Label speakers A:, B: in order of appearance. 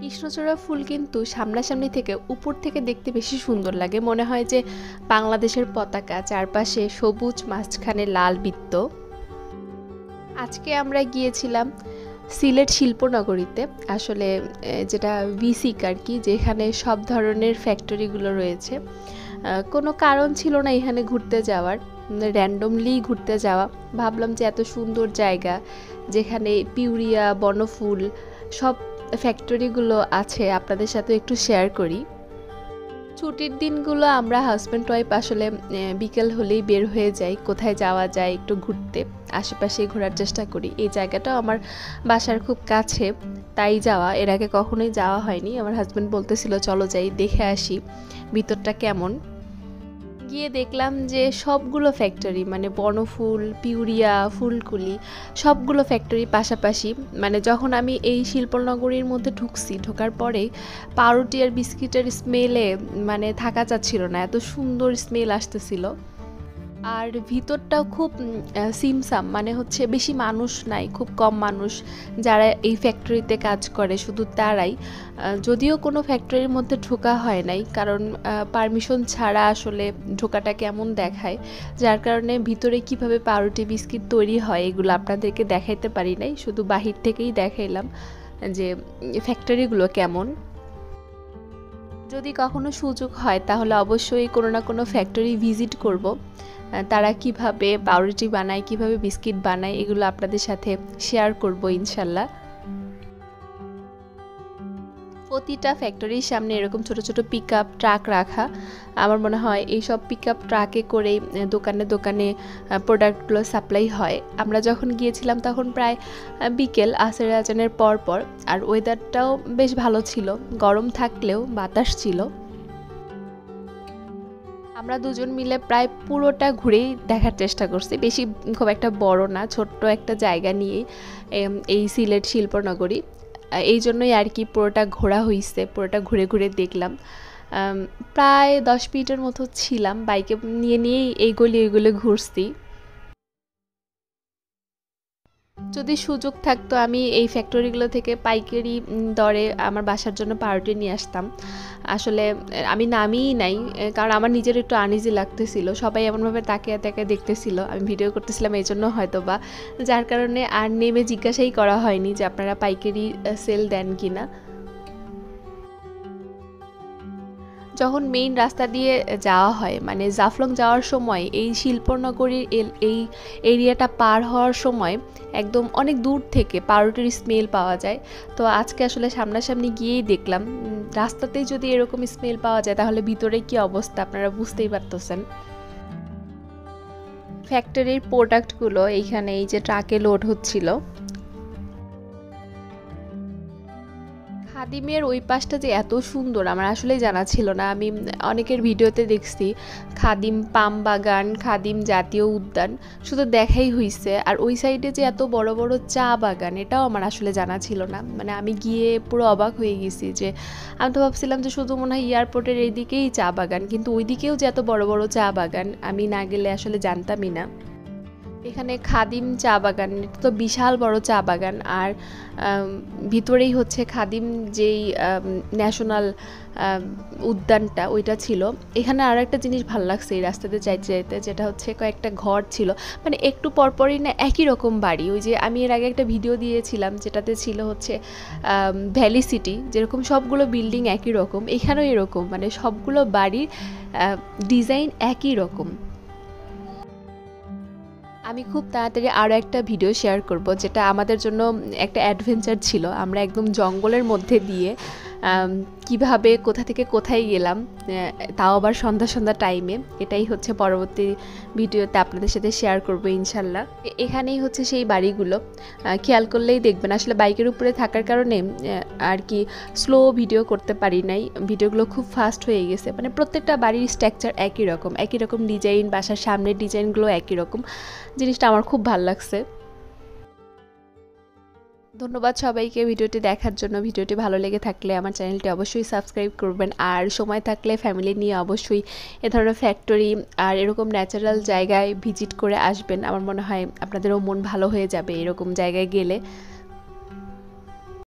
A: কৃষ্ণচূড়া ফুল কিন্তু সামনাসামনি থেকে উপর থেকে দেখতে বেশি সুন্দর লাগে, মনে হয় যে বাংলাদেশের পতাকা, চারপাশে সবুজ, মাঝখানে লাল বৃত্ত। আজকে আমরা গিয়েছিলাম সিলেট শিল্পনগরীতে, আসলে যেটা ভিসিক আর কি, যেখানে সব ধরনের ফ্যাক্টরিগুলো রয়েছে। কোনো কারণ ছিল না এখানে ঘুরতে যাওয়ার, র্যান্ডমলি ঘুরতে যাওয়া। ভাবলাম যে এত সুন্দর জায়গা যেখানে পিউরিয়া, বনফুল, সব ফ্যাক্টরিগুলো আছে, আপনাদের সাথে একটু শেয়ার করি। ছুটির দিনগুলো আমরা হাজব্যান্ড ওয়াইফ আসলে বিকেল হলেই বের হয়ে যাই, কোথায় যাওয়া যায় একটু ঘুরতে, আশেপাশে ঘোরার চেষ্টা করি। এই জায়গাটাও আমার বাসার খুব কাছে, তাই যাওয়া। এর আগে কখনোই যাওয়া হয়নি। আমার হাজব্যান্ড বলতেছিল চলো যাই, দেখে আসি ভিতরটা কেমন। গিয়ে দেখলাম যে সবগুলো ফ্যাক্টরি, মানে বনফুল, পিউরিয়া, ফুলকুলি, সবগুলো ফ্যাক্টরি পাশাপাশি। মানে যখন আমি এই শিল্পনগরীর মধ্যে ঢুকছি, ঢোকার পরেই পাউরুটি আর বিস্কিটের স্মেলে মানে থাকা যাচ্ছিল না, এত সুন্দর স্মেল আসতেছিল। আর ভিতরটাও খুব সিমসাম, মানে হচ্ছে বেশি মানুষ নাই, খুব কম মানুষ যারা এই ফ্যাক্টরিতে কাজ করে, শুধু তারাই। যদিও কোনো ফ্যাক্টরির মধ্যে ঢোকা হয় নাই, কারণ পারমিশন ছাড়া আসলে ঢোকাটা কেমন দেখায়, যার কারণে ভিতরে কিভাবে পাউরুটি বিস্কিট তৈরি হয় এগুলো আপনাদেরকে দেখাইতে পারি নাই, শুধু বাহির থেকেই দেখাইলাম যে ফ্যাক্টরিগুলো কেমন। যদি কখনো সুযোগ হয় তাহলে অবশ্যই কোনো না কোনো ফ্যাক্টরি ভিজিট করব, তারা কিভাবে পাউরুটি বানায়, কিভাবে বিস্কিট বানায়, এগুলো আপনাদের সাথে শেয়ার করব ইনশাল্লাহ। প্রতিটা ফ্যাক্টরির সামনে এরকম ছোট ছোট পিকআপ ট্রাক রাখা। আমার মনে হয় এইসব পিকআপ ট্রাকে করে দোকানে দোকানে প্রোডাক্টগুলো সাপ্লাই হয়। আমরা যখন গিয়েছিলাম তখন প্রায় বিকেল, আসরের আজানের পর পর, আর ওয়েদারটাও বেশ ভালো ছিল, গরম থাকলেও বাতাস ছিল। আমরা দুজন মিলে প্রায় পুরোটা ঘুরেই দেখার চেষ্টা করছি, বেশি খুব একটা বড় না, ছোট্ট একটা জায়গা নিয়ে এই সিলেট শিল্পনগরী, এই জন্যই আর কি পুরোটা ঘোরা হয়েছে, পুরোটা ঘুরে ঘুরে দেখলাম। প্রায় 10 মিনিটের মতো ছিলাম, বাইকে নিয়েই এই গলি ওইগুলো ঘুরছি। যদি সুযোগ থাকতো আমি এই ফ্যাক্টরিগুলো থেকে পাইকারি দরে আমার বাসার জন্য পাউরুটি নিয়ে আসতাম। আসলে আমি নামিই নাই, কারণ আমার নিজের একটু আনইজি লাগতেছিল, সবাই এমনভাবে তাকিয়ে তাকিয়ে দেখতেছিল, আমি ভিডিও করতেছিলাম এই জন্য হয়তো বা, যার কারণে আর নেমে জিজ্ঞাসাই করা হয়নি যে আপনারা পাইকারি সেল দেন কিনা। যখন মেইন রাস্তা দিয়ে যাওয়া হয়, মানে জাফলং যাওয়ার সময়, এই শিল্পনগরীর এই এরিয়াটা পার হওয়ার সময় একদম অনেক দূর থেকে পাউরুটির স্মেল পাওয়া যায়। তো আজকে আসলে সামনাসামনি গিয়েই দেখলাম, রাস্তাতেই যদি এরকম স্মেল পাওয়া যায় তাহলে ভিতরে কি অবস্থা আপনারা বুঝতেই পারতেছেন। ফ্যাক্টরির প্রোডাক্টগুলো এইখানে এই যে ট্রাকে লোড হচ্ছিল। খাদিমের ওই পাশটা যে এত সুন্দর আমার আসলেই জানা ছিল না। আমি অনেকের ভিডিওতে দেখছি খাদিম পাম বাগান, খাদিম জাতীয় উদ্যান, শুধু দেখাই হইছে। আর ওই সাইডে যে এত বড় বড় চা বাগান, এটাও আমার আসলে জানা ছিল না। মানে আমি গিয়ে পুরো অবাক হয়ে গেছি, যে আমি তো ভাবছিলাম যে শুধু মনে হয় এয়ারপোর্টের এইদিকেই চা বাগান, কিন্তু ওইদিকেও যে এত বড় বড় চা বাগান আমি না গেলে আসলে জানতামই না। এখানে খাদিম চা বাগান, এটা তো বিশাল বড় চা বাগান, আর ভিতরেই হচ্ছে খাদিম যেই ন্যাশনাল উদ্যানটা ওইটা ছিল। এখানে আরও একটা জিনিস ভালো লাগছে এই রাস্তাতে যাইতে যাইতে, যেটা হচ্ছে কয়েকটা ঘর ছিল, মানে একটু পরপরই না একই রকম বাড়ি। ওই যে আমি এর আগে একটা ভিডিও দিয়েছিলাম যেটাতে ছিল হচ্ছে ভ্যালি সিটি, যেরকম সবগুলো বিল্ডিং একই রকম, এখানেও এরকম, মানে সবগুলো বাড়ির ডিজাইন একই রকম। আমি খুব তাড়াতাড়ি আরও একটা ভিডিও শেয়ার করব, যেটা আমাদের জন্য একটা অ্যাডভেঞ্চার ছিল। আমরা একদম জঙ্গলের মধ্যে দিয়ে কিভাবে কোথা থেকে কোথায় গেলাম, তাও আবার সন্ধ্যা সন্ধ্যা টাইমে। এটাই হচ্ছে পরবর্তী ভিডিওতে আপনাদের সাথে শেয়ার করব ইনশাল্লাহ। এখানেই হচ্ছে সেই বাড়িগুলো, খেয়াল করলেই দেখবেন। আসলে বাইকের উপরে থাকার কারণে আর কি স্লো ভিডিও করতে পারি নাই, ভিডিওগুলো খুব ফাস্ট হয়ে গেছে। মানে প্রত্যেকটা বাড়ির স্ট্রাকচার একই রকম, একই রকম ডিজাইন, বাসার সামনের ডিজাইনগুলো একই রকম। জিনিসটা আমার খুব ভালো লাগছে। ধন্যবাদ সবাইকে ভিডিওটি দেখার জন্য। ভিডিওটি ভালো লেগে থাকলে আমার চ্যানেলটি অবশ্যই সাবস্ক্রাইব করবেন, আর সময় থাকলে ফ্যামিলি নিয়ে অবশ্যই এ ধরনের ফ্যাক্টরি আর এরকম ন্যাচারাল জায়গায় ভিজিট করে আসবেন। আমার মনে হয় আপনাদেরও মন ভালো হয়ে যাবে এরকম জায়গায় গেলে।